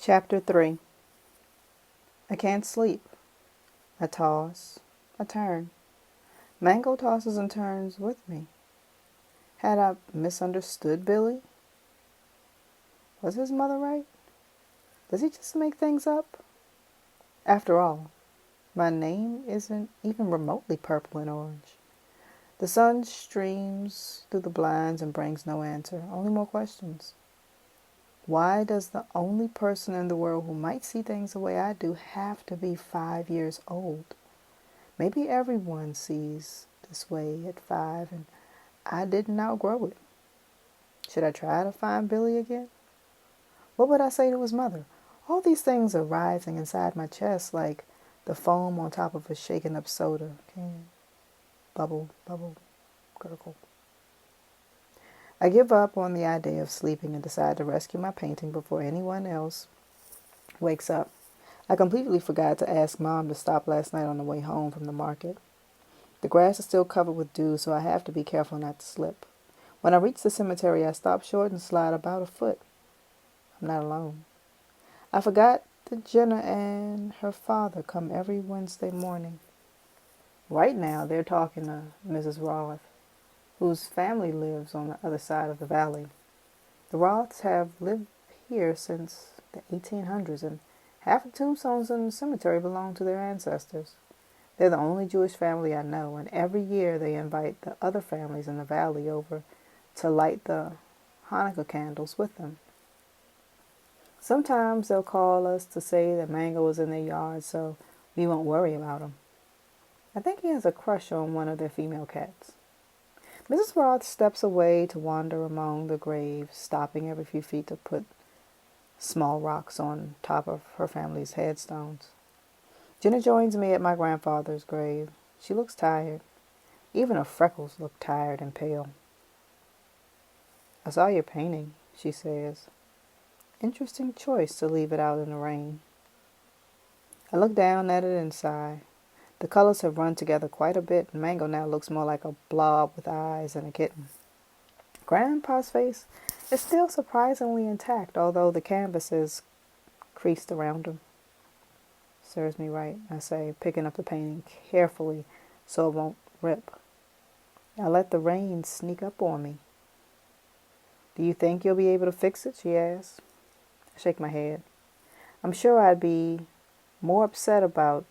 Chapter 3. I can't sleep. I toss. I turn. Mango tosses and turns with me. Had I misunderstood Billy? Was his mother right? Does he just make things up? After all, my name isn't even remotely purple and orange. The sun streams through the blinds and brings no answer, only more questions. Why does the only person in the world who might see things the way I do have to be 5 years old? Maybe everyone sees this way at 5 and I didn't outgrow it. Should I try to find Billy again? What would I say to his mother? All these things are rising inside my chest like the foam on top of a shaken up soda can. Bubble, bubble, gurgle. I give up on the idea of sleeping and decide to rescue my painting before anyone else wakes up. I completely forgot to ask Mom to stop last night on the way home from the market. The grass is still covered with dew, so I have to be careful not to slip. When I reach the cemetery, I stop short and slide about a foot. I'm not alone. I forgot that Jenna and her father come every Wednesday morning. Right now, they're talking to Mrs. Roth, whose family lives on the other side of the valley. The Roths have lived here since the 1800s, and half the tombstones in the cemetery belong to their ancestors. They're the only Jewish family I know, and every year they invite the other families in the valley over to light the Hanukkah candles with them. Sometimes they'll call us to say that Mango is in their yard, so we won't worry about him. I think he has a crush on one of their female cats. Mrs. Roth steps away to wander among the graves, stopping every few feet to put small rocks on top of her family's headstones. Jenna joins me at my grandfather's grave. She looks tired. Even her freckles look tired and pale. I saw your painting, she says. Interesting choice to leave it out in the rain. I look down at it and sigh. The colors have run together quite a bit, and Mango now looks more like a blob with eyes than a kitten. Grandpa's face is still surprisingly intact, although the canvas is creased around him. Serves me right, I say, picking up the painting carefully so it won't rip. I let the rain sneak up on me. Do you think you'll be able to fix it? She asks. I shake my head. I'm sure I'd be more upset about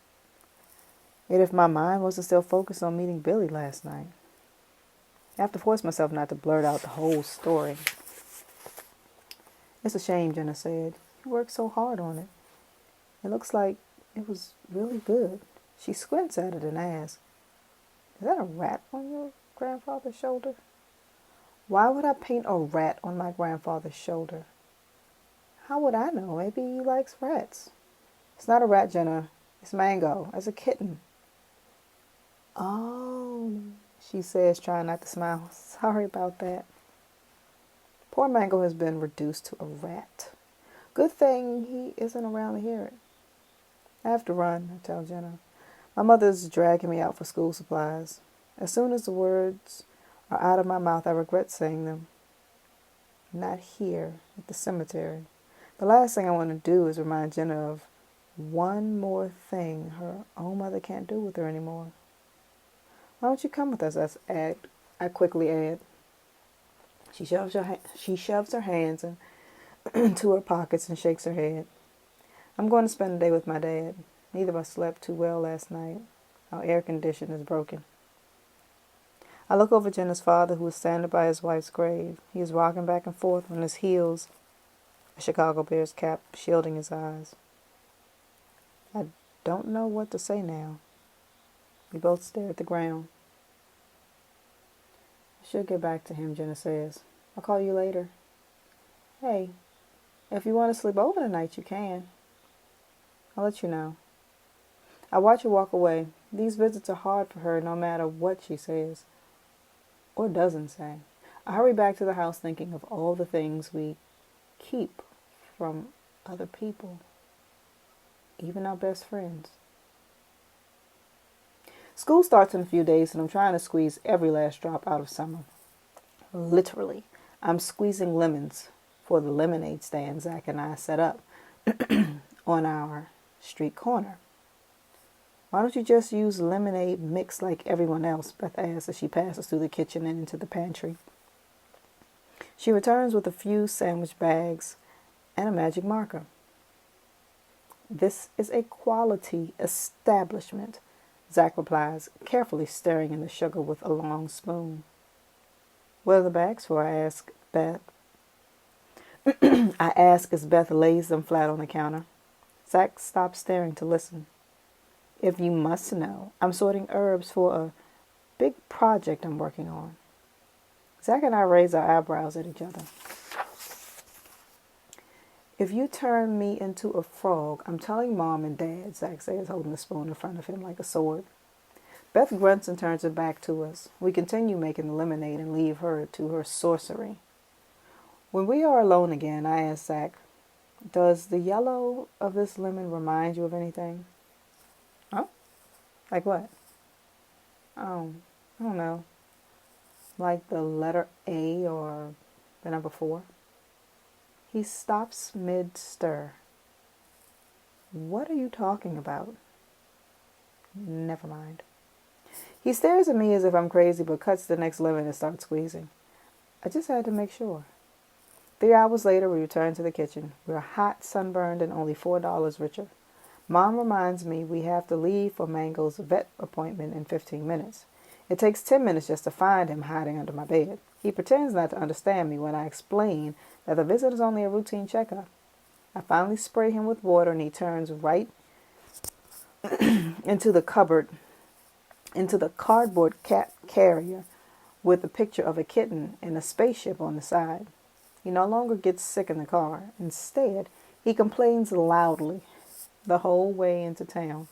it if my mind wasn't still focused on meeting Billy last night. I have to force myself not to blurt out the whole story. It's a shame, Jenna said. You worked so hard on it. It looks like it was really good. She squints at it and asks, is that a rat on your grandfather's shoulder? Why would I paint a rat on my grandfather's shoulder? How would I know? Maybe he likes rats. It's not a rat, Jenna. It's Mango, as a kitten. Oh, she says, trying not to smile. Sorry about that. Poor Mango has been reduced to a rat. Good thing he isn't around to hear it. I have to run, I tell Jenna. My mother's dragging me out for school supplies. As soon as the words are out of my mouth, I regret saying them. Not here, at the cemetery. The last thing I want to do is remind Jenna of one more thing her own mother can't do with her anymore. Why don't you come with us? I quickly add. She shoves her hands into her pockets and shakes her head. I'm going to spend the day with my dad. Neither of us slept too well last night. Our air conditioner is broken. I look over Jenna's father, who is standing by his wife's grave. He is rocking back and forth on his heels, a Chicago Bears cap shielding his eyes. I don't know what to say now. We both stare at the ground. I should get back to him, Jenna says. I'll call you later. Hey, if you want to sleep over tonight, you can. I'll let you know. I watch her walk away. These visits are hard for her no matter what she says or doesn't say. I hurry back to the house thinking of all the things we keep from other people, even our best friends. School starts in a few days, and I'm trying to squeeze every last drop out of summer. Literally, I'm squeezing lemons for the lemonade stand Zach and I set up on our street corner. Why don't you just use lemonade mix like everyone else? Beth asks as she passes through the kitchen and into the pantry. She returns with a few sandwich bags and a magic marker. This is a quality establishment, Zach replies, carefully stirring in the sugar with a long spoon. What are the bags for? I ask Beth. I ask as Beth lays them flat on the counter. Zach stops staring to listen. If you must know, I'm sorting herbs for a big project I'm working on. Zach and I raise our eyebrows at each other. If you turn me into a frog, I'm telling Mom and Dad, Zach says, holding the spoon in front of him like a sword. Beth grunts and turns it back to us. We continue making the lemonade and leave her to her sorcery. When we are alone again, I ask Zach, does the yellow of this lemon remind you of anything? Oh? Like what? Oh, I don't know. Like the letter A or the number 4? He stops mid-stir. What are you talking about? Never mind. He stares at me as if I'm crazy, but cuts the next lemon and starts squeezing. I just had to make sure. 3 hours later, we return to the kitchen. We're hot, sunburned, and only $4 richer. Mom reminds me we have to leave for Mango's vet appointment in 15 minutes. It takes 10 minutes just to find him hiding under my bed. He pretends not to understand me when I explain that the visit is only a routine checkup. I finally spray him with water and he turns right into the cardboard cat carrier with a picture of a kitten and a spaceship on the side. He no longer gets sick in the car. Instead, he complains loudly the whole way into town.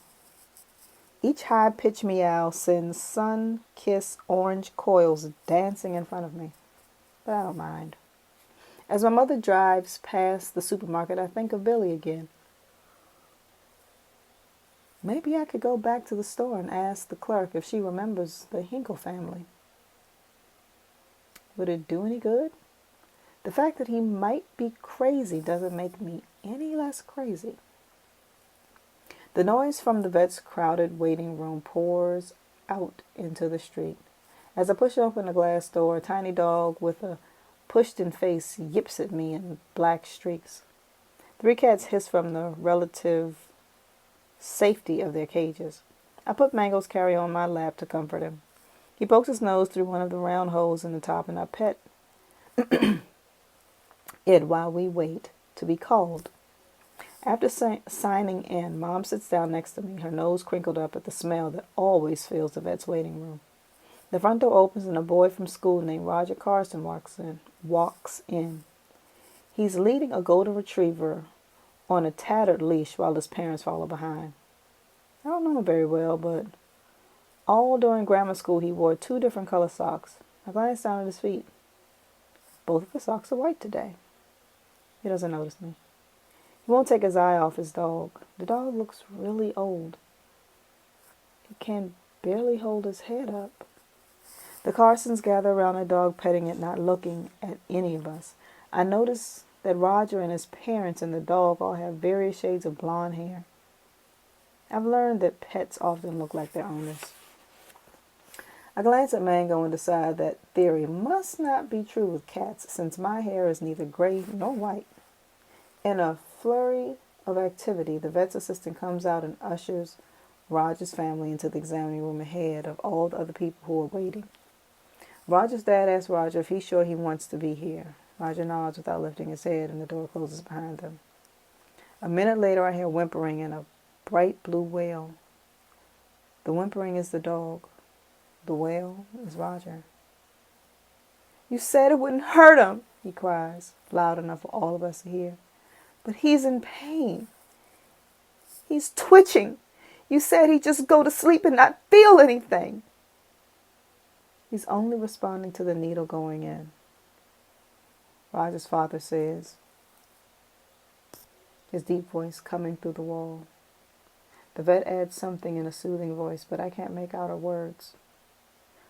Each high-pitched meow sends sun-kissed orange coils dancing in front of me. But I don't mind. As my mother drives past the supermarket, I think of Billy again. Maybe I could go back to the store and ask the clerk if she remembers the Hinkle family. Would it do any good? The fact that he might be crazy doesn't make me any less crazy. The noise from the vet's crowded waiting room pours out into the street. As I push open the glass door, a tiny dog with a pushed-in face yips at me in black streaks. 3 cats hiss from the relative safety of their cages. I put Mango's carry-on on my lap to comfort him. He pokes his nose through one of the round holes in the top, and I pet it while we wait to be called. After signing in, Mom sits down next to me, her nose crinkled up at the smell that always fills the vet's waiting room. The front door opens and a boy from school named Roger Carson walks in. He's leading a golden retriever on a tattered leash while his parents follow behind. I don't know him very well, but all during grammar school he wore 2 different color socks. I glanced down at his feet. Both of his socks are white today. He doesn't notice me. He won't take his eye off his dog. The dog looks really old. He can barely hold his head up. The Carsons gather around the dog, petting it, not looking at any of us. I notice that Roger and his parents and the dog all have various shades of blonde hair. I've learned that pets often look like their owners. I glance at Mango and decide that theory must not be true with cats, since my hair is neither gray nor white. In a flurry of activity, the vet's assistant comes out and ushers Roger's family into the examining room ahead of all the other people who are waiting. Roger's dad asks Roger if he's sure he wants to be here. Roger nods without lifting his head, and the door closes behind them. A minute later, I hear whimpering and a bright blue wail. The whimpering is the dog. The wail is Roger. "You said it wouldn't hurt him," he cries, loud enough for all of us to hear. "But he's in pain. He's twitching. You said he'd just go to sleep and not feel anything." "He's only responding to the needle going in," Roger's father says, his deep voice coming through the wall. The vet adds something in a soothing voice, but I can't make out her words.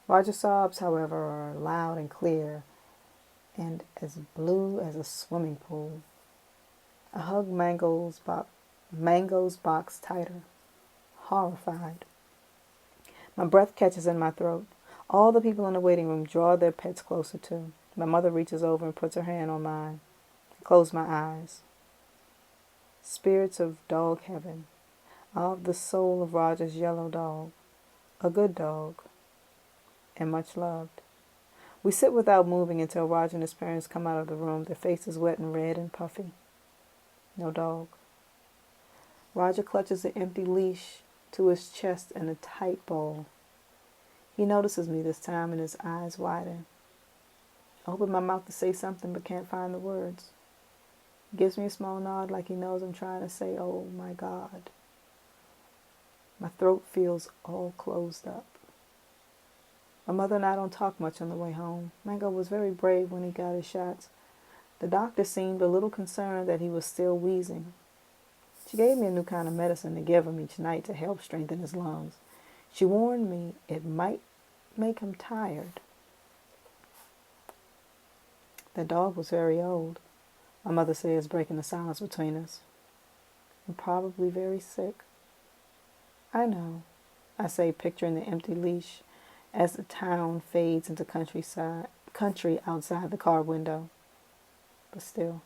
Roger's sobs, however, are loud and clear and as blue as a swimming pool. I hug Mango's box tighter, horrified. My breath catches in my throat. All the people in the waiting room draw their pets closer too. My mother reaches over and puts her hand on mine. I close my eyes. Spirits of dog heaven, of the soul of Roger's yellow dog, a good dog, and much loved. We sit without moving until Roger and his parents come out of the room, their faces wet and red and puffy. No dog. Roger clutches the empty leash to his chest in a tight ball. He notices me this time and his eyes widen. I open my mouth to say something but can't find the words. He gives me a small nod like he knows I'm trying to say, "Oh my God." My throat feels all closed up. My mother and I don't talk much on the way home. Mango was very brave when he got his shots. The doctor seemed a little concerned that he was still wheezing. She gave me a new kind of medicine to give him each night to help strengthen his lungs. She warned me it might make him tired. The dog was very old, my mother says, breaking the silence between us. And probably very sick. I know, I say, picturing the empty leash as the town fades into country outside the car window. But still,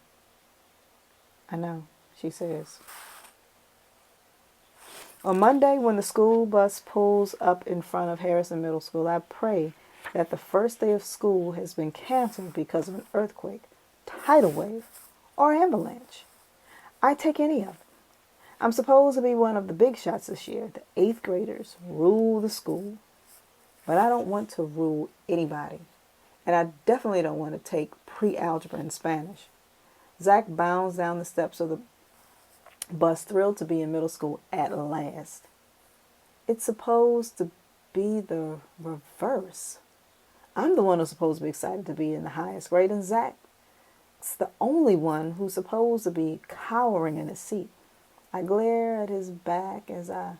I know, she says. On Monday, when the school bus pulls up in front of Harrison Middle School, I pray that the first day of school has been canceled because of an earthquake, tidal wave, or avalanche. I take any of it. I'm supposed to be one of the big shots this year. The 8th graders rule the school. But I don't want to rule anybody. And I definitely don't want to take pre-algebra in Spanish. Zach bounds down the steps of the bus, thrilled to be in middle school at last. It's supposed to be the reverse. I'm the one who's supposed to be excited to be in the highest grade, and Zach's the only one who's supposed to be cowering in his seat. I glare at his back as I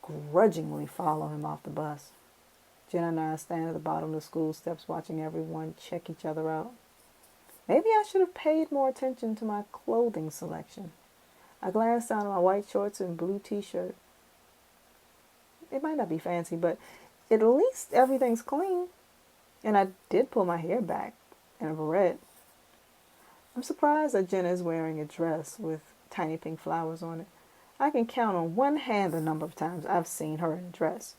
grudgingly follow him off the bus. Jenna and I stand at the bottom of the school steps watching everyone check each other out. Maybe I should have paid more attention to my clothing selection. I glance down at my white shorts and blue t-shirt. It might not be fancy, but at least everything's clean. And I did pull my hair back in a barrette. I'm surprised that Jenna is wearing a dress with tiny pink flowers on it. I can count on one hand the number of times I've seen her in a dress.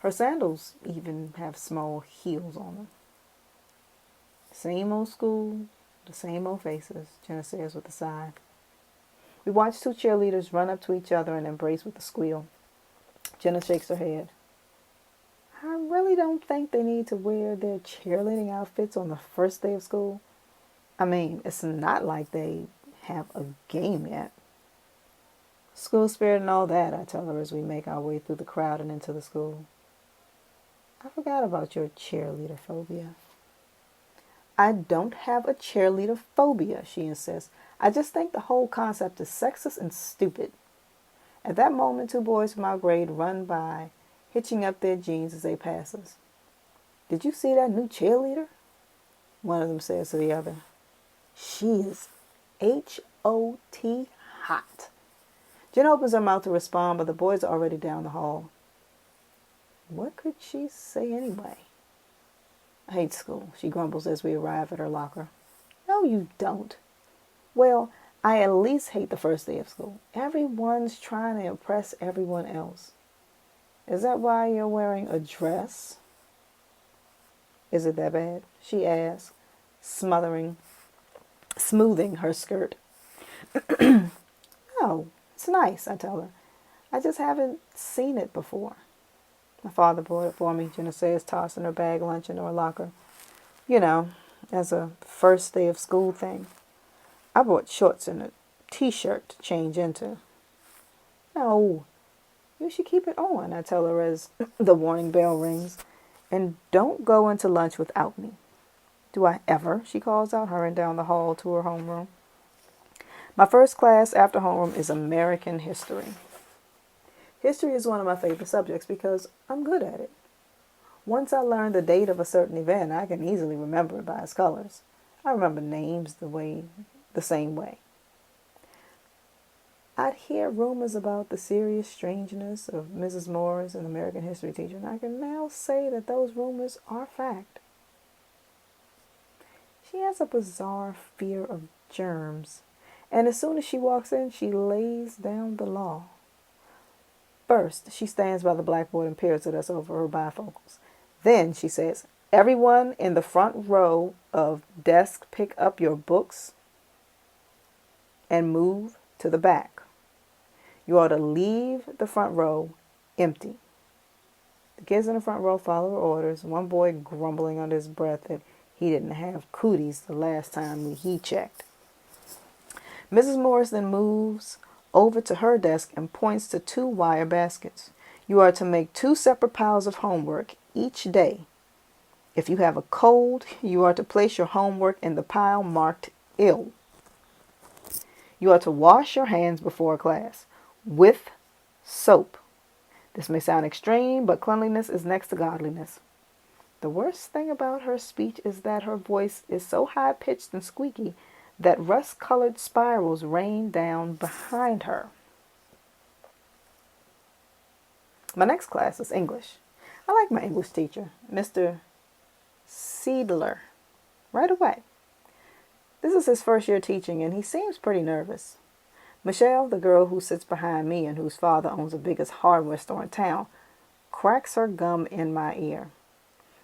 Her sandals even have small heels on them. Same old school, the same old faces, Jenna says with a sigh. We watch 2 cheerleaders run up to each other and embrace with a squeal. Jenna shakes her head. I really don't think they need to wear their cheerleading outfits on the first day of school. I mean, it's not like they have a game yet. School spirit and all that, I tell her as we make our way through the crowd and into the school. I forgot about your cheerleader phobia. I don't have a cheerleader phobia, she insists. I just think the whole concept is sexist and stupid. At that moment, 2 boys from our grade run by, hitching up their jeans as they pass us. Did you see that new cheerleader? One of them says to the other. She is H-O-T hot. Jen opens her mouth to respond, but the boys are already down the hall. What could she say anyway? I hate school, she grumbles as we arrive at her locker. No, you don't. Well, I at least hate the first day of school. Everyone's trying to impress everyone else. Is that why you're wearing a dress? Is it that bad? She asks, smoothing her skirt. No, it's nice, I tell her. I just haven't seen it before. My father bought it for me, Jenna says, tossing her bag lunch into her locker. You know, as a first day of school thing. I bought shorts and a t-shirt to change into. No, you should keep it on, I tell her as the warning bell rings. And don't go into lunch without me. Do I ever? She calls out, hurrying down the hall to her homeroom. My first class after homeroom is American history. History is one of my favorite subjects because I'm good at it. Once I learn the date of a certain event, I can easily remember it by its colors. I remember names the same way. hear rumors about the serious strangeness of Mrs. Morris, an American history teacher, and I can now say that those rumors are fact. She has a bizarre fear of germs, and as soon as she walks in, she lays down the law. First, she stands by the blackboard and peers at us over her bifocals. Then she says, "Everyone in the front row of desks, pick up your books and move to the back. You are to leave the front row empty." The kids in the front row follow her orders, one boy grumbling under his breath that he didn't have cooties the last time he checked. Mrs. Morris then moves over to her desk and points to 2 wire baskets. You are to make 2 separate piles of homework each day. If you have a cold, you are to place your homework in the pile marked ill. You are to wash your hands before class with soap. This may sound extreme, but cleanliness is next to godliness. The worst thing about her speech is that her voice is so high-pitched and squeaky that rust-colored spirals rain down behind her. My next class is English. I like my English teacher, Mr. Seidler, right away. This is his first year teaching, and he seems pretty nervous. Michelle, the girl who sits behind me and whose father owns the biggest hardware store in town, cracks her gum in my ear,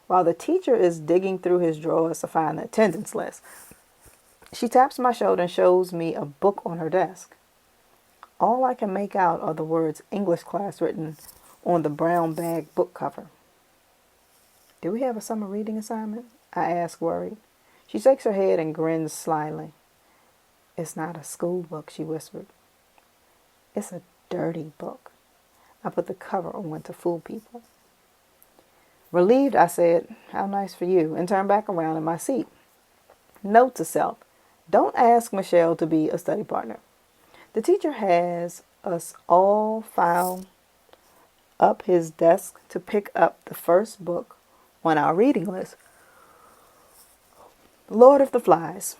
while the teacher is digging through his drawers to find the attendance list. She taps my shoulder and shows me a book on her desk. All I can make out are the words English class written on the brown bag book cover. "Do we have a summer reading assignment?" I ask, worried. She shakes her head and grins slyly. "It's not a school book," she whispered. "It's a dirty book. I put the cover on to fool people." Relieved, I said, "How nice for you," and turned back around in my seat. Note to self: don't ask Michelle to be a study partner. The teacher has us all file up his desk to pick up the first book on our reading list. Lord of the Flies.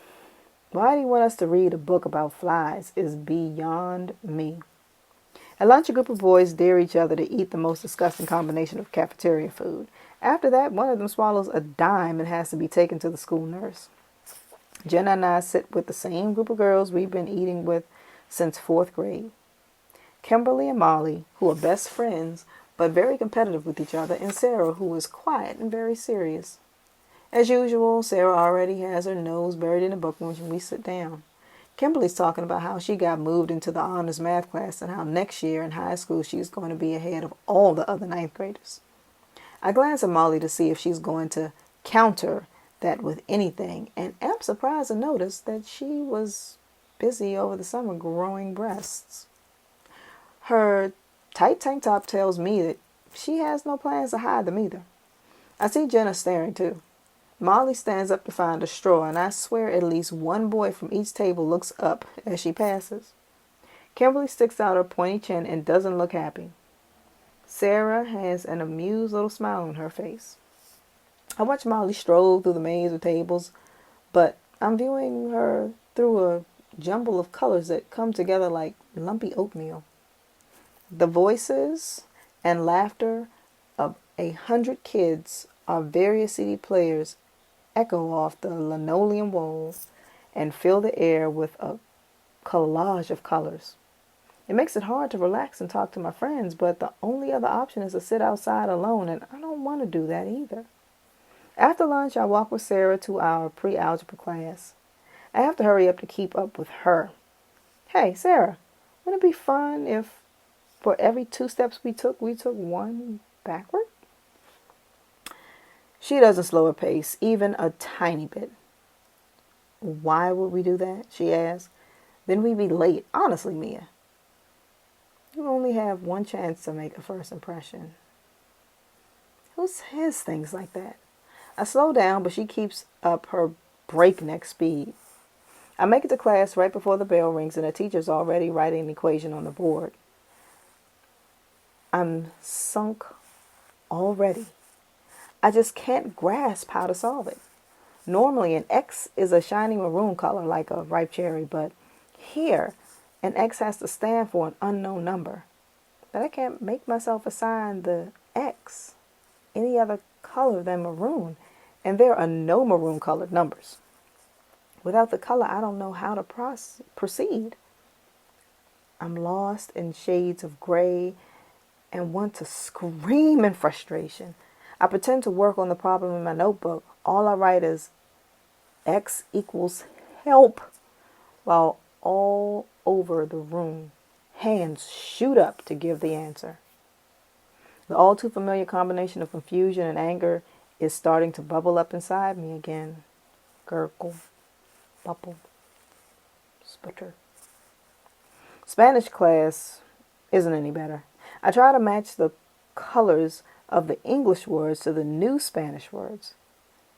Why do you want us to read a book about flies is beyond me. At lunch, a group of boys dare each other to eat the most disgusting combination of cafeteria food. After that, one of them swallows a dime and has to be taken to the school nurse. Jenna and I sit with the same group of girls we've been eating with since 4th grade. Kimberly and Molly, who are best friends but very competitive with each other, and Sarah, who is quiet and very serious. As usual, Sarah already has her nose buried in a book when we sit down. Kimberly's talking about how she got moved into the honors math class and how next year in high school she's going to be ahead of all the other 9th graders. I glance at Molly to see if she's going to counter that with anything, and am surprised to notice that she was busy over the summer growing breasts. Her tight tank top tells me that she has no plans to hide them either. I see Jenna staring too. Molly stands up to find a straw, and I swear at least one boy from each table looks up as she passes. Kimberly sticks out her pointy chin and doesn't look happy. Sarah has an amused little smile on her face. I watch Molly stroll through the maze of tables, but I'm viewing her through a jumble of colors that come together like lumpy oatmeal. The voices and laughter of 100 kids our various CD players echo off the linoleum walls and fill the air with a collage of colors. It makes it hard to relax and talk to my friends, but the only other option is to sit outside alone, and I don't want to do that either. After lunch, I walk with Sarah to our pre-algebra class. I have to hurry up to keep up with her. "Hey, Sarah, wouldn't it be fun if for every 2 steps we took one backward?" She doesn't slow her pace, even a tiny bit. "Why would we do that?" she asks. "Then we'd be late. Honestly, Mia, you only have one chance to make a first impression." Who says things like that? I slow down, but she keeps up her breakneck speed. I make it to class right before the bell rings, and the teacher's already writing an equation on the board. I'm sunk already. I just can't grasp how to solve it. Normally, an X is a shiny maroon color like a ripe cherry, but here, and X has to stand for an unknown number. But I can't make myself assign the X any other color than maroon, and there are no maroon colored numbers. Without the color, I don't know how to proceed. I'm lost in shades of gray and want to scream in frustration. I pretend to work on the problem in my notebook. All I write is X equals help, while all over the room, hands shoot up to give the answer. The all too familiar combination of confusion and anger is starting to bubble up inside me again. Gurgle, bubble, sputter. Spanish class isn't any better. I try to match the colors of the English words to the new Spanish words.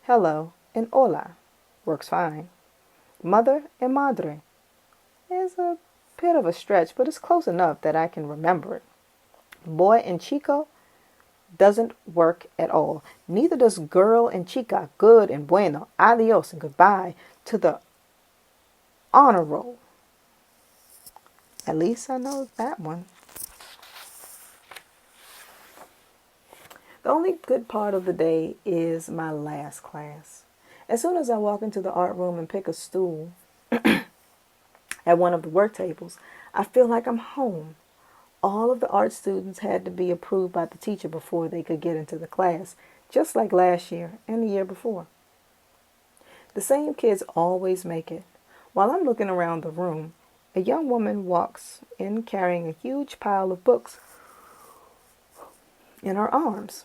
Hello and hola works fine. Mother and madre is a bit of a stretch, but it's close enough that I can remember it. Boy and chico doesn't work at all. Neither does girl and chica, good and bueno, adios and goodbye to the honor roll. At least I know that one. The only good part of the day is my last class. As soon as I walk into the art room and pick a stool at one of the work tables, I feel like I'm home. All of the art students had to be approved by the teacher before they could get into the class, just like last year and the year before. The same kids always make it. While I'm looking around the room, a young woman walks in carrying a huge pile of books in her arms.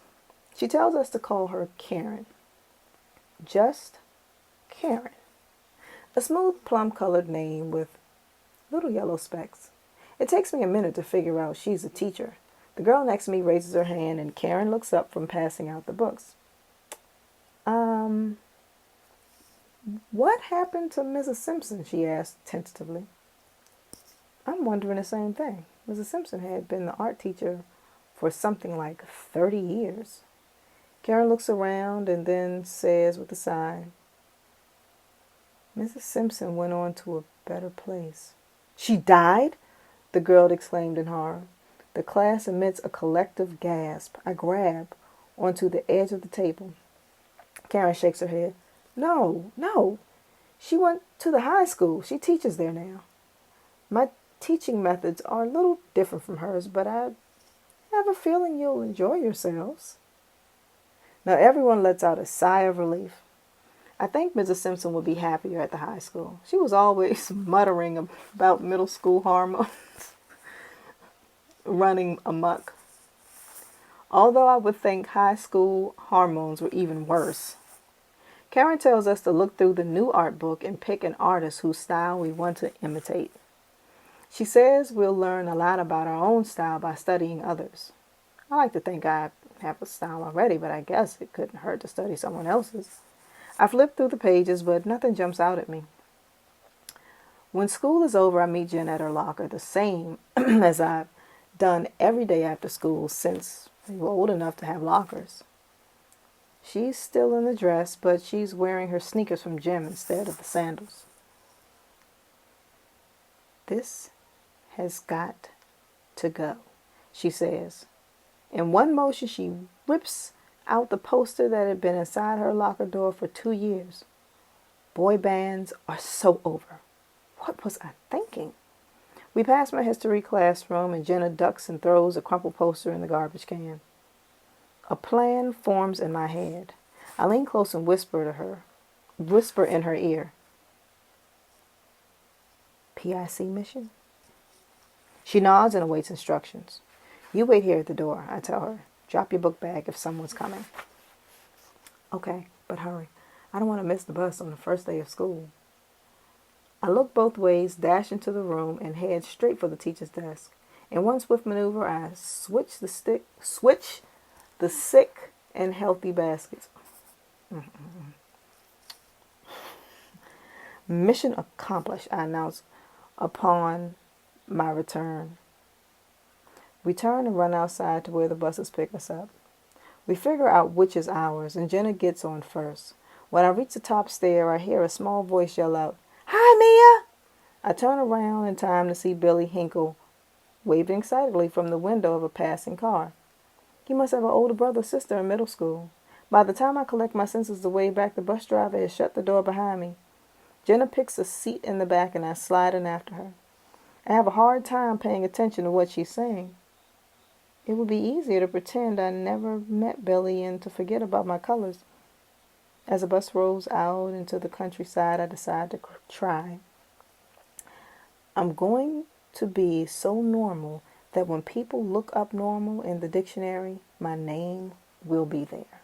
She tells us to call her Karen. Just Karen. A smooth plum-colored name with little yellow specks. It takes me a minute to figure out she's a teacher. The girl next to me raises her hand and Karen looks up from passing out the books. What happened to Mrs. Simpson? She asked tentatively. I'm wondering the same thing. Mrs. Simpson had been the art teacher for something like 30 years. Karen looks around and then says with a sigh, Mrs. Simpson went on to a better place. She died? The girl exclaimed in horror. The class emits a collective gasp. I grab onto the edge of the table. Karen shakes her head. No. She went to the high school. She teaches there now. My teaching methods are a little different from hers, but I have a feeling you'll enjoy yourselves. Now everyone lets out a sigh of relief. I think Mrs. Simpson would be happier at the high school. She was always muttering about middle school hormones running amok. Although I would think high school hormones were even worse. Karen tells us to look through the new art book and pick an artist whose style we want to imitate. She says we'll learn a lot about our own style by studying others. I like to think I have a style already, but I guess it couldn't hurt to study someone else's. I flip through the pages, but nothing jumps out at me. When school is over, I meet Jen at her locker, the same as I've done every day after school since we were old enough to have lockers. She's still in the dress, but she's wearing her sneakers from gym instead of the sandals. This has got to go, she says. In one motion, she rips out the poster that had been inside her locker door for 2 years. Boy bands are so over. What was I thinking? We pass my history classroom and Jenna ducks and throws a crumpled poster in the garbage can. A plan forms in my head. I lean close and whisper in her ear. PIC mission? She nods and awaits instructions. You wait here at the door, I tell her. Drop your book bag if someone's coming. Okay, but hurry. I don't want to miss the bus on the first day of school. I look both ways, dash into the room, and head straight for the teacher's desk. In one swift maneuver, I switch the sick and healthy baskets. Mission accomplished, I announce upon my return. We turn and run outside to where the buses pick us up. We figure out which is ours, and Jenna gets on first. When I reach the top stair, I hear a small voice yell out, "Hi, Mia!" I turn around in time to see Billy Hinkle waving excitedly from the window of a passing car. He must have an older brother or sister in middle school. By the time I collect my senses to wave back, the bus driver has shut the door behind me. Jenna picks a seat in the back and I slide in after her. I have a hard time paying attention to what she's saying. It would be easier to pretend I never met Billy and to forget about my colors. As the bus rolls out into the countryside, I decide to try. I'm going to be so normal that when people look up normal in the dictionary, my name will be there.